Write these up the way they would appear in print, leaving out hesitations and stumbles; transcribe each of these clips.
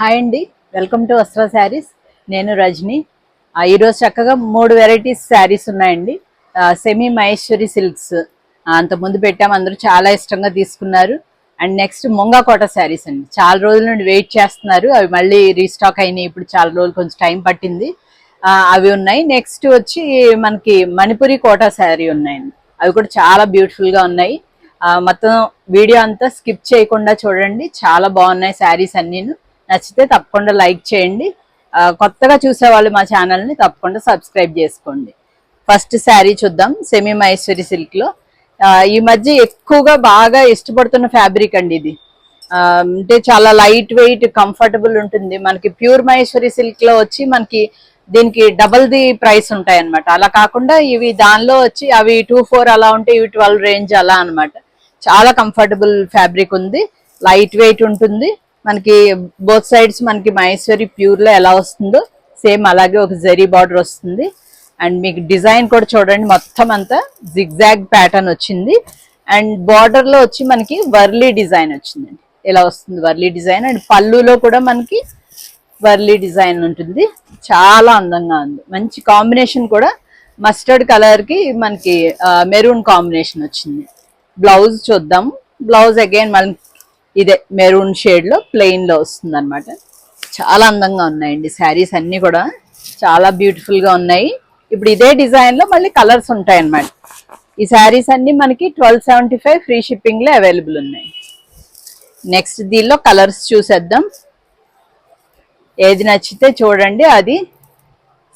Hi అండి, welcome to వస్త్ర శారీస్. నేను రజని. ఈరోజు చక్కగా 3 వెరైటీస్ శారీస్ ఉన్నాయండి. సెమీ మహేశ్వరి సిల్క్స్ అంతకుముందు పెట్టాము, అందరూ చాలా ఇష్టంగా తీసుకున్నారు. అండ్ నెక్స్ట్ ముంగా కోట శారీస్ అండి, చాలా రోజుల నుండి వెయిట్ చేస్తున్నారు. అవి మళ్ళీ రీస్టాక్ అయినాయి, ఇప్పుడు చాలా రోజులు కొంచెం టైం పట్టింది. అవి ఉన్నాయి. నెక్స్ట్ వచ్చి మనకి మణిపురి కోట శారీ ఉన్నాయండి, అవి కూడా చాలా బ్యూటిఫుల్గా ఉన్నాయి. మొత్తం వీడియో అంతా స్కిప్ చేయకుండా చూడండి, చాలా బాగున్నాయి శారీస్ అన్నీను. నచ్చితే తప్పకుండా లైక్ చేయండి. కొత్తగా చూసేవాళ్ళు మా ఛానల్ని తప్పకుండా సబ్స్క్రైబ్ చేసుకోండి. ఫస్ట్ శారీ చూద్దాం, సెమీ మహేశ్వరి సిల్క్లో. ఈ మధ్య ఎక్కువగా బాగా ఇష్టపడుతున్న ఫ్యాబ్రిక్ అండి ఇది. అంటే చాలా లైట్ వెయిట్, కంఫర్టబుల్ ఉంటుంది. మనకి ప్యూర్ మహేశ్వరి సిల్క్లో వచ్చి మనకి దీనికి డబల్ ది ప్రైస్ ఉంటాయి అనమాట. అలా కాకుండా ఇవి దానిలో వచ్చి అవి 2-4 అలా ఉంటే ఇవి 12 రేంజ్ అలా అనమాట. చాలా కంఫర్టబుల్ ఫ్యాబ్రిక్ ఉంది, లైట్ వెయిట్ ఉంటుంది. మనకి బోత్ సైడ్స్ మనకి మహేశ్వరి ప్యూర్ లో ఎలా వస్తుందో సేమ్ అలాగే ఒక జరీ బార్డర్ వస్తుంది. అండ్ మీకు డిజైన్ కూడా చూడండి, మొత్తం అంతా జిగ్జాగ్ ప్యాటర్న్ వచ్చింది. అండ్ బార్డర్ లో వచ్చి మనకి వర్లీ డిజైన్ వచ్చిందండి, ఇలా వస్తుంది వర్లీ డిజైన్. అండ్ పళ్ళులో కూడా మనకి వర్లీ డిజైన్ ఉంటుంది, చాలా అందంగా ఉంది. మంచి కాంబినేషన్ కూడా, మస్టర్డ్ కలర్ కి మనకి మెరూన్ కాంబినేషన్ వచ్చింది. బ్లౌజ్ చూద్దాం. బ్లౌజ్ అగైన్ మనకి ఇదే మెరూన్ షేడ్ లో ప్లెయిన్ లో వస్తుంది అనమాట. చాలా అందంగా ఉన్నాయండి శారీస్ అన్ని కూడా, చాలా బ్యూటిఫుల్ గా ఉన్నాయి. ఇప్పుడు ఇదే డిజైన్ లో మళ్ళీ కలర్స్ ఉంటాయి అన్నమాట. ఈ శారీస్ అన్ని మనకి 1275 ఫ్రీ షిప్పింగ్ లో అవైలబుల్ ఉన్నాయి. నెక్స్ట్ దీనిలో కలర్స్ చూసేద్దాం. ఏది నచ్చితే చూడండి, అది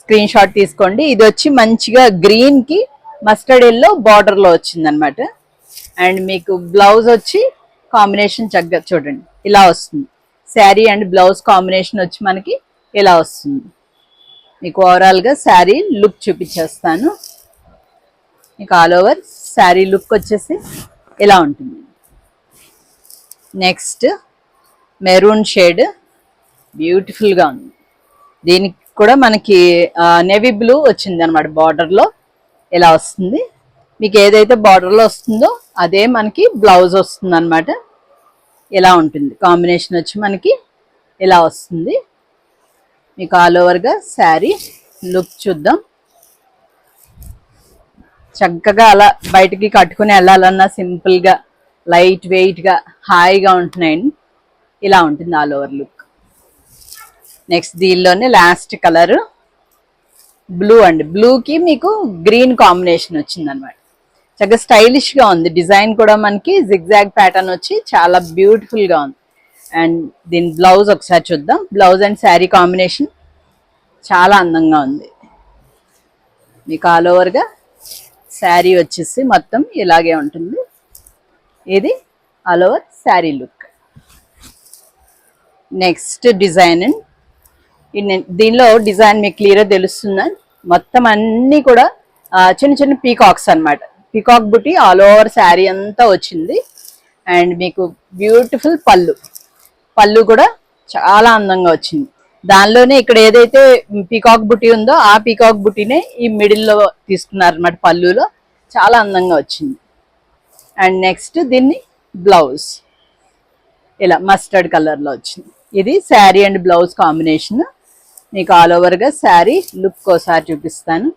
స్క్రీన్ షాట్ తీసుకోండి. ఇది వచ్చి మంచిగా గ్రీన్ కి మస్టర్డ్ ఎల్లో బార్డర్ లో వచ్చింది అనమాట. అండ్ మీకు బ్లౌజ్ వచ్చి కాంబినేషన్ చక్కగా చూడండి, ఇలా వస్తుంది. శారీ అండ్ బ్లౌజ్ కాంబినేషన్ వచ్చి మనకి ఇలా వస్తుంది. మీకు ఓవరాల్ గా శారీ లుక్ చూపించేస్తాను. మీకు ఆల్ ఓవర్ శారీ లుక్ వచ్చేసి ఇలా ఉంటుంది. నెక్స్ట్ మెరూన్ షేడ్ బ్యూటిఫుల్ గా ఉంది. దీనికి కూడా మనకి నేవీ బ్లూ వచ్చింది అనమాట. బార్డర్ లో ఇలా వస్తుంది. మీకు ఏదైతే బార్డర్ లో వస్తుందో అదే మనకి బ్లౌజ్ వస్తుంది అనమాట. ఇలా ఉంటుంది కాంబినేషన్ వచ్చి మనకి ఇలా వస్తుంది. మీకు ఆల్ ఓవర్ గా శారీ లుక్ చూద్దాం. చక్కగా అలా బయటికి కట్టుకుని వెళ్ళాలన్నా సింపుల్ గా, లైట్ వెయిట్ గా, హాయిగా ఉంటున్నాయండి. ఇలా ఉంటుంది ఆల్ ఓవర్ లుక్. నెక్స్ట్ దీనిలోనే లాస్ట్ కలర్ బ్లూ అండి. బ్లూకి మీకు గ్రీన్ కాంబినేషన్ వచ్చింది అనమాట. చక్కగా స్టైలిష్ గా ఉంది. డిజైన్ కూడా మనకి జిగ్జాగ్ ప్యాటర్న్ వచ్చి చాలా బ్యూటిఫుల్ గా ఉంది. అండ్ దీని బ్లౌజ్ ఒకసారి చూద్దాం. బ్లౌజ్ అండ్ శారీ కాంబినేషన్ చాలా అందంగా ఉంది. మీకు ఆల్ ఓవర్ గా శారీ వచ్చేసి మొత్తం ఇలాగే ఉంటుంది. ఇది all over sari look. Next design and దీనిలో డిజైన్ మీకు క్లియర్గా తెలుస్తుందా? మొత్తం అన్ని కూడా చిన్న చిన్న పీకాక్స్ అన్నమాట. పీకాక్ బుటీ ఆల్ ఓవర్ శారీ అంతా వచ్చింది. అండ్ మీకు బ్యూటిఫుల్ పళ్ళు కూడా చాలా అందంగా వచ్చింది. దానిలోనే ఇక్కడ ఏదైతే పీకాక్ బుటీ ఉందో ఆ పీకాక్ బుటీనే ఈ మిడిల్లో తీసుకున్నారు అన్నమాట. పళ్ళులో చాలా అందంగా వచ్చింది. అండ్ నెక్స్ట్ దీన్ని బ్లౌజ్ ఇలా మస్టర్డ్ కలర్ లో వచ్చింది. ఇది శారీ అండ్ బ్లౌజ్ కాంబినేషన్. మీకు ఆల్ ఓవర్ గా శారీ లుక్ ఒకసారి చూపిస్తాను.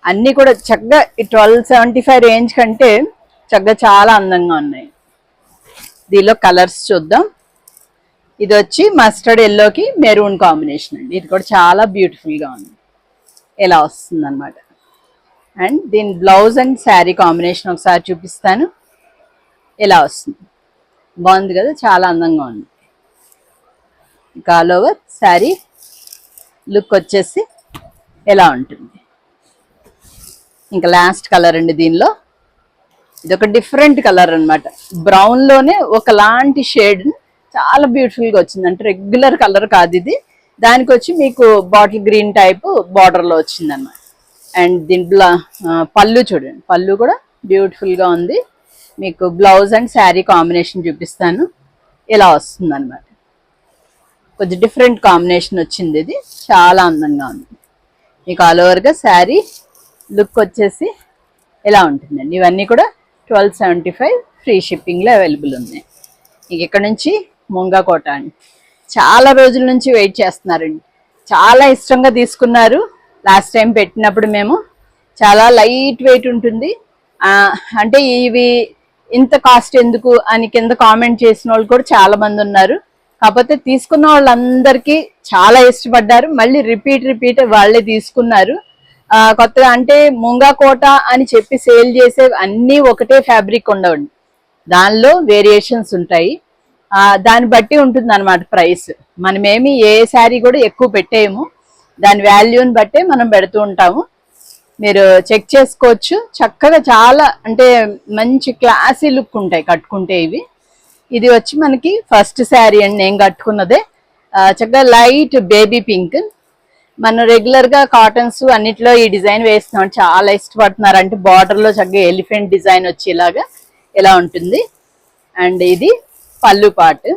అన్ని కూడా చక్కగా 1275 రేంజ్ కంటే చక్కగా చాలా అందంగా ఉన్నాయి. దీనిలో కలర్స్ చూద్దాం. ఇది వచ్చి మస్టర్డ్ ఎల్లోకి మెరూన్ కాంబినేషన్ అండి. ఇది కూడా చాలా బ్యూటిఫుల్ గా ఉంది, ఇలా వస్తుంది అనమాట. అండ్ దీని బ్లౌజ్ అండ్ శారీ కాంబినేషన్ ఒకసారి చూపిస్తాను. ఇలా వస్తుంది, బాగుంది కదా, చాలా అందంగా ఉంది. ఇంకా ఆల్ ఓవర్ శారీ లుక్ వచ్చేసి ఎలా ఉంటుంది. ఇంకా లాస్ట్ కలర్ అండి. దీనిలో ఇది ఒక డిఫరెంట్ కలర్ అనమాట. బ్రౌన్ లోనే ఒకలాంటి షేడ్ చాలా బ్యూటిఫుల్ గా వచ్చింది. అంటే రెగ్యులర్ కలర్ కాదు ఇది. దానికి వచ్చి మీకు బాటిల్ గ్రీన్ టైప్ బార్డర్ లో వచ్చింది అనమాట. అండ్ దీంట్లో పళ్ళు చూడండి, పళ్ళు కూడా బ్యూటిఫుల్ గా ఉంది. మీకు బ్లౌజ్ అండ్ శారీ కాంబినేషన్ చూపిస్తాను. ఇలా వస్తుంది అనమాట. కొంచెం డిఫరెంట్ కాంబినేషన్ వచ్చింది. ఇది చాలా అందంగా ఉంది. మీకు ఆల్ ఓవర్ గా శారీ లుక్ వచ్చేసి ఇలా ఉంటుందండి. ఇవన్నీ కూడా 1275 ఫ్రీ షిప్పింగ్ లో అవైలబుల్ ఉన్నాయి. ఇంక ఇక్కడ నుంచి ముంగా కోట అండి, చాలా రోజుల నుంచి వెయిట్ చేస్తున్నారండి. చాలా ఇష్టంగా తీసుకున్నారు. లాస్ట్ టైం పెట్టినప్పుడు మేము చాలా లైట్ వెయిట్ ఉంటుంది. అంటే ఇవి ఇంత కాస్ట్ ఎందుకు అని కింద కామెంట్ చేసిన వాళ్ళు కూడా చాలా మంది ఉన్నారు. కాకపోతే తీసుకున్న వాళ్ళందరికీ చాలా ఇష్టపడ్డారు. మళ్ళీ రిపీట్ వాళ్ళే తీసుకున్నారు. కొత్తగా అంటే ముంగా కోట అని చెప్పి సేల్ చేసే అన్నీ ఒకటే ఫ్యాబ్రిక్ ఉండవండి, దానిలో వేరియేషన్స్ ఉంటాయి. దాన్ని బట్టి ఉంటుంది అనమాట ప్రైస్. మనమేమి ఏ శారీ కూడా ఎక్కువ పెట్టేయము, దాని వాల్యూని బట్టే మనం పెడుతూ ఉంటాము. మీరు చెక్ చేసుకోవచ్చు. చక్కగా చాలా అంటే మంచి క్లాసీ లుక్ ఉంటాయి కట్టుకుంటే ఇవి. ఇది వచ్చి మనకి ఫస్ట్ శారీ అండి నేను కట్టుకున్నదే. చక్కగా లైట్ బేబీ పింక్. మనం రెగ్యులర్ గా కాటన్స్ అన్నిట్లో ఈ డిజైన్ వేస్తున్నాం, చాలా ఇష్టపడుతున్నారు. అంటే బార్డర్ లో చక్కగా ఎలిఫెంట్ డిజైన్ వచ్చేలాగా ఇలా ఉంటుంది. అండ్ ఇది పళ్ళు పార్ట్.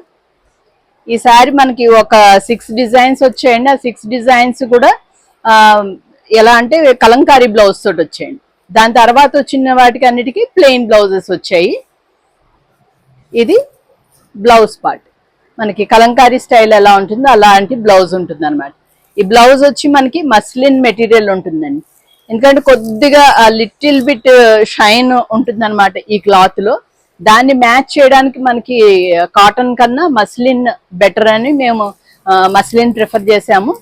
ఈసారి మనకి ఒక 6 డిజైన్స్ వచ్చాయండి. ఆ 6 డిజైన్స్ కూడా ఎలా అంటే కలంకారీ బ్లౌజ్ తోటి వచ్చాయండి. దాని తర్వాత వచ్చిన వాటికి అన్నిటికీ ప్లెయిన్ బ్లౌజెస్ వచ్చాయి. ఇది బ్లౌజ్ పార్ట్. మనకి కలంకారీ స్టైల్ ఎలా ఉంటుందో అలాంటి బ్లౌజ్ ఉంటుంది అనమాట. ఈ బ్లౌజ్ వచ్చి మనకి మస్లిన్ మెటీరియల్ ఉంటుందండి. ఎందుకంటే కొద్దిగా లిటిల్ బిట్ షైన్ ఉంటుంది అనమాట ఈ క్లాత్ లో. దాన్ని మ్యాచ్ చేయడానికి మనకి కాటన్ కన్నా మస్లిన్ బెటర్ అని మేము మస్లిన్ ప్రిఫర్ చేసాము.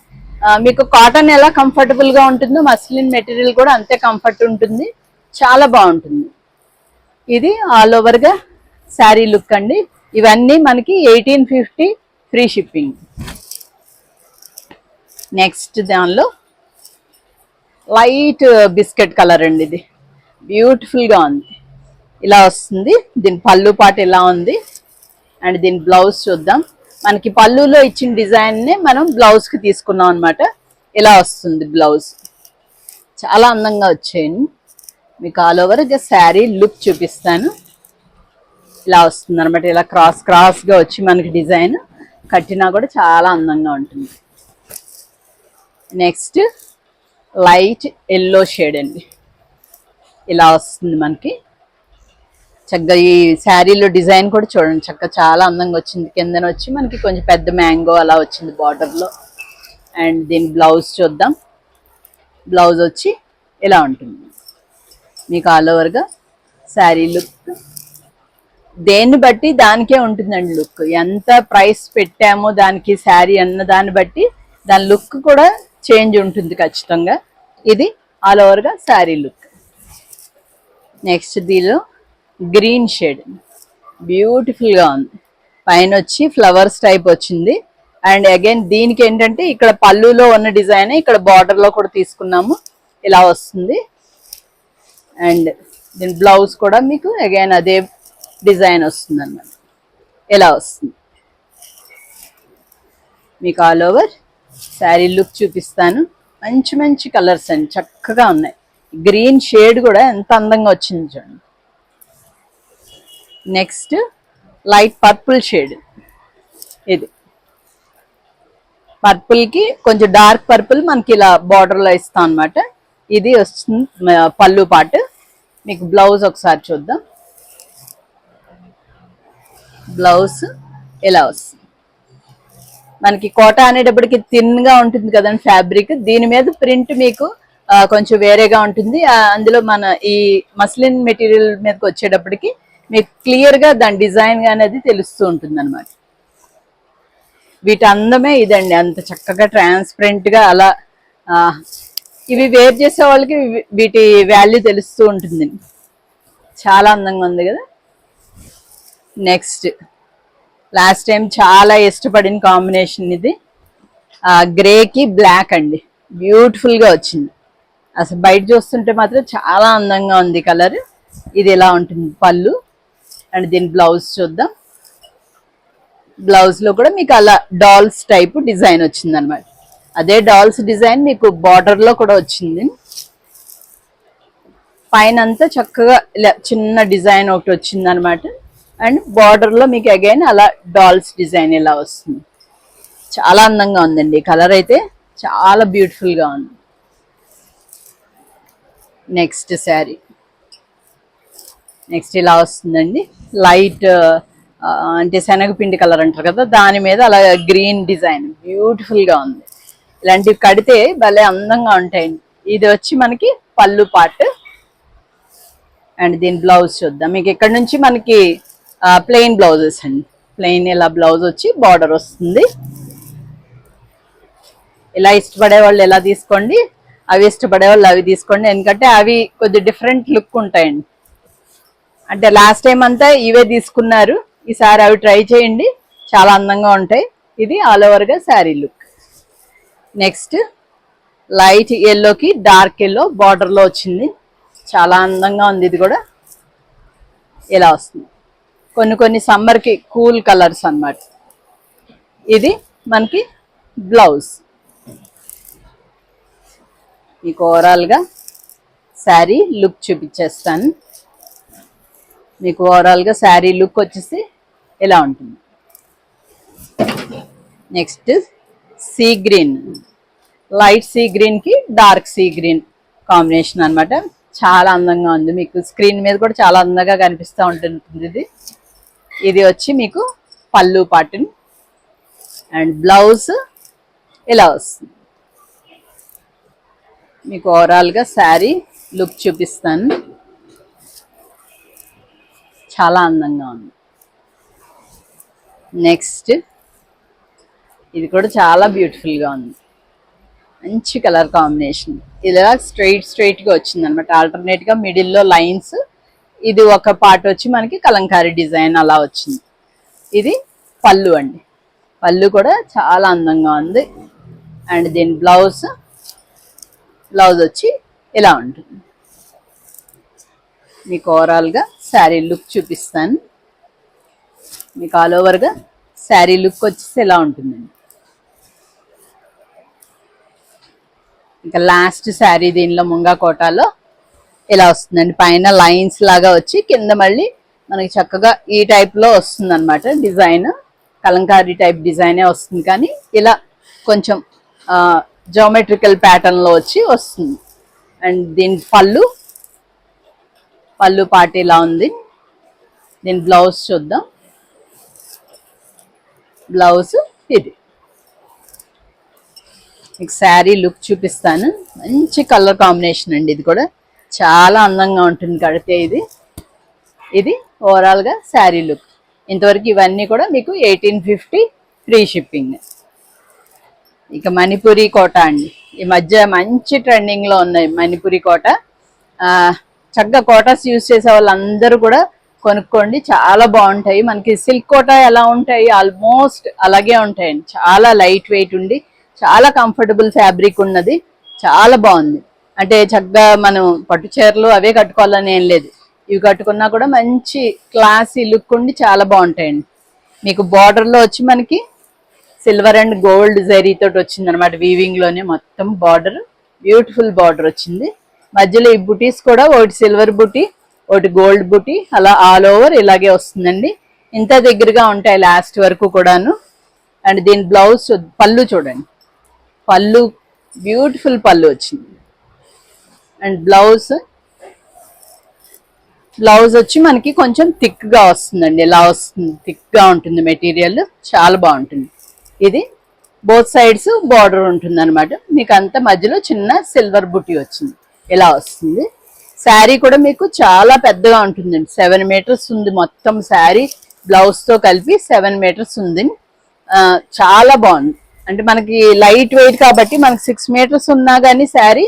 మీకు కాటన్ ఎలా కంఫర్టబుల్ గా ఉంటుందో మస్లిన్ మెటీరియల్ కూడా అంతే కంఫర్ట్ ఉంటుంది, చాలా బాగుంటుంది. ఇది ఆల్ ఓవర్ గా శారీ లుక్ అండి. ఇవన్నీ మనకి 1850 ఫ్రీ షిప్పింగ్. నెక్స్ట్ దానిలో లైట్ బిస్కెట్ కలర్ అండి. ఇది బ్యూటిఫుల్ గా ఉంది, ఇలా వస్తుంది. దీని పళ్ళు పాట ఇలా ఉంది. అండ్ దీని బ్లౌజ్ చూద్దాం. మనకి పళ్ళులో ఇచ్చిన డిజైన్ నే మనం బ్లౌజ్ కి తీసుకున్నాం అనమాట. ఇలా వస్తుంది బ్లౌజ్, చాలా అందంగా వచ్చాయండి. మీకు ఆల్ ఓవర్ శారీ లుక్ చూపిస్తాను. ఇలా వస్తుంది అనమాట. ఇలా క్రాస్ గా వచ్చి మనకి డిజైన్ కట్టినా కూడా చాలా అందంగా ఉంటుంది. నెక్స్ట్ లైట్ ఎల్లో షేడ్ అండి, ఇలా వస్తుంది మనకి. చక్కగా ఈ శారీలో డిజైన్ కూడా చూడండి, చక్కగా చాలా అందంగా వచ్చింది. కిందన వచ్చి మనకి కొంచెం పెద్ద మ్యాంగో అలా వచ్చింది బార్డర్ లో. అండ్ దీని బ్లౌజ్ చూద్దాం. బ్లౌజ్ వచ్చి ఇలా ఉంటుంది. మీకు ఆల్ ఓవర్ గా శారీ లుక్ దేన్ని బట్టి దానికే ఉంటుందండి లుక్. ఎంత ప్రైస్ పెట్టామో దానికి శారీ అన్న దాన్ని బట్టి దాని లుక్ కూడా చేంజ్ ఉంటుంది ఖచ్చితంగా. ఇది ఆల్ ఓవర్ గా శారీ లుక్. నెక్స్ట్ దీనిలో గ్రీన్ షేడ్ బ్యూటిఫుల్ గా ఉంది. పైన వచ్చి ఫ్లవర్స్ టైప్ వచ్చింది. అండ్ అగైన్ దీనికి ఏంటంటే ఇక్కడ పళ్ళులో ఉన్న డిజైన్ ఇక్కడ బార్డర్ లో కూడా తీసుకున్నాము, ఇలా వస్తుంది. అండ్ దీని బ్లౌజ్ కూడా మీకు అగైన్ అదే డిజైన్ వస్తుంది అన్నమాట, ఇలా వస్తుంది. మీకు ఆల్ ఓవర్ శారీ లుక్ చూపిస్తాను. మంచి కలర్స్ అండి, చక్కగా ఉన్నాయి. గ్రీన్ షేడ్ కూడా ఎంత అందంగా వచ్చింది చూడండి. Next light purple shade. ఇది పర్పుల్ కి కొంచెం డార్క్ పర్పుల్ మనకి ఇలా బార్డర్ లో ఇస్తాం అనమాట. ఇది వస్తుంది పళ్ళు పాటు. మీకు బ్లౌజ్ ఒకసారి చూద్దాం. బ్లౌజ్ ఇలా వస్తుంది. మనకి కోట అనేటప్పటికి థిన్ గా ఉంటుంది కదండి ఫ్యాబ్రిక్. దీని మీద ప్రింట్ మీకు కొంచెం వేరేగా ఉంటుంది. అందులో మన ఈ మస్లిన్ మెటీరియల్ మీదకి వచ్చేటప్పటికి మీకు క్లియర్ గా దాని డిజైన్ అనేది తెలుస్తూ ఉంటుంది అనమాట. వీటి అందమే ఇదండి, అంత చక్కగా ట్రాన్స్పరెంట్ గా అలా ఇవి వేర్ చేసే వాళ్ళకి వీటి వాల్యూ తెలుస్తూ ఉంటుంది. చాలా అందంగా ఉంది కదా. నెక్స్ట్ లాస్ట్ టైం చాలా ఇష్టపడిన కాంబినేషన్ ఇది. గ్రేకి బ్లాక్ అండి, బ్యూటిఫుల్ గా వచ్చింది. అసలు బయట చూస్తుంటే మాత్రం చాలా అందంగా ఉంది కలర్. ఇది ఎలా ఉంటుంది పళ్ళు. అండ్ దీని బ్లౌజ్ చూద్దాం. బ్లౌజ్ లో కూడా మీకు అలా డాల్స్ టైప్ డిజైన్ వచ్చింది అనమాట. అదే డాల్స్ డిజైన్ మీకు బార్డర్ లో కూడా వచ్చింది. పైన అంతా చక్కగా ఇలా చిన్న డిజైన్ ఒకటి వచ్చింది అనమాట. అండ్ బార్డర్ లో మీకు అగైన్ అలా డాల్స్ డిజైన్ ఇలా వస్తుంది. చాలా అందంగా ఉందండి. కలర్ అయితే చాలా బ్యూటిఫుల్ గా ఉంది. నెక్స్ట్ శారీ నెక్స్ట్ ఇలా వస్తుందండి. లైట్ అంటే శనగపిండి కలర్ అంటారు కదా, దాని మీద అలా గ్రీన్ డిజైన్ బ్యూటిఫుల్ గా ఉంది. ఇలాంటివి కడితే భలే అందంగా ఉంటాయండి. ఇది వచ్చి మనకి పళ్ళు పార్ట్. అండ్ దీని బ్లౌజ్ చూద్దాం. మీకు ఇక్కడ నుంచి మనకి ప్లెయిన్ బ్లౌజెస్ అండి. ప్లెయిన్ ఇలా బ్లౌజ్ వచ్చి బార్డర్ వస్తుంది. ఇలా ఇష్టపడే వాళ్ళు ఎలా తీసుకోండి, అవి ఇష్టపడే వాళ్ళు అవి తీసుకోండి. ఎందుకంటే అవి కొద్ది డిఫరెంట్ లుక్ ఉంటాయండి. అంటే లాస్ట్ టైం అంతా ఇవే తీసుకున్నారు, ఈసారి అవి ట్రై చేయండి, చాలా అందంగా ఉంటాయి. ఇది ఆల్ ఓవర్ గా శారీ లుక్. నెక్స్ట్ లైట్ ఎల్లోకి డార్క్ ఎల్లో బార్డర్ లో వచ్చింది, చాలా అందంగా ఉంది. ఇది కూడా ఇలా వస్తుంది. కొన్ని సమ్మర్ కి కూల్ కలర్స్ అన్నమాట. ఇది మనకి బ్లౌజ్. మీకు ఓవరాల్ గా శారీ లుక్ చూపించేస్తాను. మీకు ఓవరాల్ గా శారీ లుక్ వచ్చేసి ఇలా ఉంటుంది. Next sea green, light sea green కి డార్క్ సీ గ్రీన్ కాంబినేషన్ అన్నమాట. చాలా అందంగా ఉంది. మీకు స్క్రీన్ మీద కూడా చాలా అందంగా కనిపిస్తూ ఉంటుంది. ఇది వచ్చి మీకు పళ్ళు పార్ట్ అండ్ బ్లౌజ్ ఇలా వస్తుంది. మీకు ఓవరాల్ గా శారీ లుక్ చూపిస్తాను. చాలా అందంగా ఉంది. నెక్స్ట్ ఇది కూడా చాలా బ్యూటిఫుల్ గా ఉంది. మంచి కలర్ కాంబినేషన్. ఇలా స్ట్రైట్ గా వచ్చింది అనమాట. ఆల్టర్నేట్ గా మిడిల్ లో లైన్స్. ఇది ఒక పార్ట్ వచ్చి మనకి కలంకారీ డిజైన్ అలా వచ్చింది. ఇది పళ్ళు అండి. పళ్ళు కూడా చాలా అందంగా ఉంది. అండ్ దీని బ్లౌజ్ వచ్చి ఇలా ఉంటుంది. మీకు ఓవరాల్ గా శారీ లుక్ చూపిస్తాను. మీకు ఆల్ ఓవర్ గా శారీ లుక్ వచ్చేసి ఇలా ఉంటుందండి. ఇంకా లాస్ట్ శారీ దీనిలో ముంగా కోటాలో ఇలా వస్తుందండి. పైన లైన్స్ లాగా వచ్చి కింద మళ్ళీ మనకి చక్కగా ఈ టైప్ లో వస్తుంది అనమాట. డిజైన్ కలంకారీ టైప్ డిజైనే వస్తుంది, కానీ ఇలా కొంచెం జామెట్రికల్ ప్యాటర్న్ లో వచ్చి వస్తుంది. అండ్ దీని పళ్ళు పార్ట్ ఇలా ఉంది. దీని బ్లౌజ్ చూద్దాం. బ్లౌజ్ ఇది. మీకు శారీ లుక్ చూపిస్తాను. మంచి కలర్ కాంబినేషన్ అండి. ఇది కూడా చాలా అందంగా ఉంటుంది కడితే. ఇది ఓవరాల్ గా శారీ లుక్. ఇంతవరకు ఇవన్నీ కూడా మీకు 1850 ఫ్రీ షిప్పింగ్. ఇక మణిపురి కోట అండి. ఈ మధ్య మంచి ట్రెండింగ్ లో ఉన్నాయి మణిపురి కోట. చక్కగా కోటాస్ యూజ్ చేసే వాళ్ళందరూ కూడా కొనుక్కోండి, చాలా బాగుంటాయి. మనకి సిల్క్ కోట ఎలా ఉంటాయి ఆల్మోస్ట్ అలాగే ఉంటాయండి. చాలా లైట్ వెయిట్ ఉండి చాలా కంఫర్టబుల్ ఫ్యాబ్రిక్ ఉన్నది, చాలా బాగుంది. అంటే చక్కగా మనం పట్టు చీరలు అవే కట్టుకోవాలని ఏం లేదు, ఇవి కట్టుకున్నా కూడా మంచి క్లాసీ లుక్ ఉండి చాలా బాగుంటాయండి. మీకు బార్డర్ లో వచ్చి మనకి సిల్వర్ అండ్ గోల్డ్ జరీ తోటి వచ్చింది అనమాట. వీవింగ్ లోనే మొత్తం బార్డర్, బ్యూటిఫుల్ బార్డర్ వచ్చింది. మధ్యలో ఈ బుటీస్ కూడా ఒకటి సిల్వర్ బుటీ, ఒకటి గోల్డ్ బుటీ, అలా ఆల్ ఓవర్ ఇలాగే వస్తుందండి. ఇంత దగ్గరగా ఉంటాయి లాస్ట్ వరకు కూడాను. అండ్ దీని బ్లౌజ్ పళ్ళు చూడండి. పళ్ళు బ్యూటిఫుల్ పళ్ళు వచ్చింది. అండ్ బ్లౌజ్ వచ్చి మనకి కొంచెం థిక్ గా వస్తుందండి. ఇలా వస్తుంది, థిక్ గా ఉంటుంది మెటీరియల్, చాలా బాగుంటుంది. ఇది బోత్ సైడ్స్ బార్డర్ ఉంటుంది అనమాట. మీకు అంత మధ్యలో చిన్న సిల్వర్ బుటీ వచ్చింది, ఇలా వస్తుంది. శారీ కూడా మీకు చాలా పెద్దగా ఉంటుందండి. 7 మీటర్స్ ఉంది మొత్తం శారీ. బ్లౌజ్ తో కలిపి 7 మీటర్స్ ఉంది. చాలా బాగుంది. అంటే మనకి లైట్ వెయిట్ కాబట్టి మనకి 6 మీటర్స్ ఉన్నా కానీ శారీ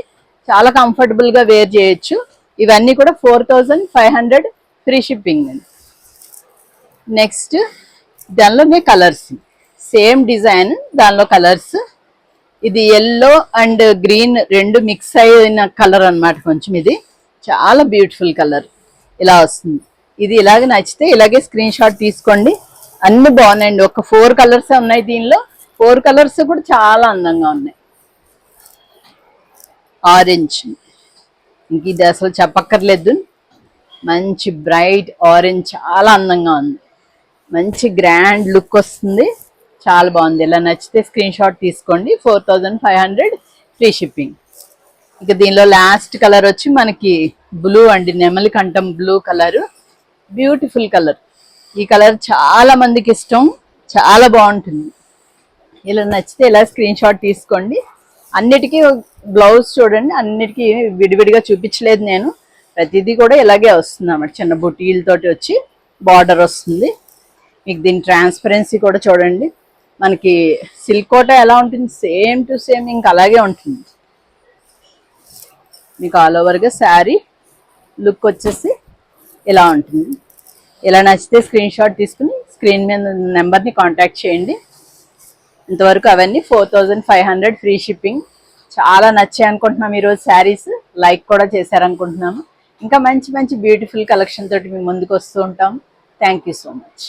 చాలా కంఫర్టబుల్ గా వేర్ చేయొచ్చు. ఇవన్నీ కూడా 4500 ఫ్రీ షిప్పింగ్ అండి. నెక్స్ట్ దానిలోనే కలర్స్, సేమ్ డిజైన్ దానిలో కలర్స్. ఇది ఎల్లో అండ్ గ్రీన్ రెండు మిక్స్ అయిన కలర్ అన్నమాట. కొంచెం ఇది చాలా బ్యూటిఫుల్ కలర్, ఇలా వస్తుంది. ఇది ఇలాగే నచ్చితే ఇలాగే స్క్రీన్ షాట్ తీసుకోండి. అన్ని బాగున్నాయండి. ఒక 4 కలర్స్ ఉన్నాయి దీనిలో. 4 కలర్స్ కూడా చాలా అందంగా ఉన్నాయి. ఆరెంజ్, ఇంక ఇది అసలు చెప్పక్కర్లేదు, మంచి బ్రైట్ ఆరెంజ్, చాలా అందంగా ఉంది. మంచి గ్రాండ్ లుక్ వస్తుంది, చాలా బాగుంది. ఇలా నచ్చితే స్క్రీన్ షాట్ తీసుకోండి. 4500 ఫ్రీ షిప్పింగ్. ఇక దీనిలో లాస్ట్ కలర్ వచ్చి మనకి బ్లూ అండి, నెమలి కంఠం బ్లూ కలర్, బ్యూటిఫుల్ కలర్. ఈ కలర్ చాలా మందికి ఇష్టం, చాలా బాగుంటుంది. ఇలా నచ్చితే ఇలా స్క్రీన్ షాట్ తీసుకోండి. అన్నిటికీ బ్లౌజ్ చూడండి, అన్నిటికీ విడివిడిగా చూపించలేదు నేను, ప్రతిదీ కూడా ఇలాగే వస్తుంది అన్నమాట. చిన్న బుటీలతోటి వచ్చి బార్డర్ వస్తుంది. మీకు దీని ట్రాన్స్పరెన్సీ కూడా చూడండి, మనకి సిల్క్ కోట ఎలా ఉంటుంది సేమ్ టు సేమ్ ఇంకా అలాగే ఉంటుంది. మీకు ఆల్ ఓవర్గా శారీ లుక్ వచ్చేసి ఇలా ఉంటుంది. ఇలా నచ్చితే స్క్రీన్ షాట్ తీసుకుని స్క్రీన్ మీద నెంబర్ని కాంటాక్ట్ చేయండి. ఇంతవరకు అవన్నీ 4500 ఫ్రీ షిప్పింగ్. చాలా నచ్చాయి అనుకుంటున్నాం ఈరోజు శారీస్, లైక్ కూడా చేశారనుకుంటున్నాము. ఇంకా మంచి మంచి బ్యూటిఫుల్ కలెక్షన్ తోటి మీ ముందుకు వస్తూ ఉంటాం. Thank you so much.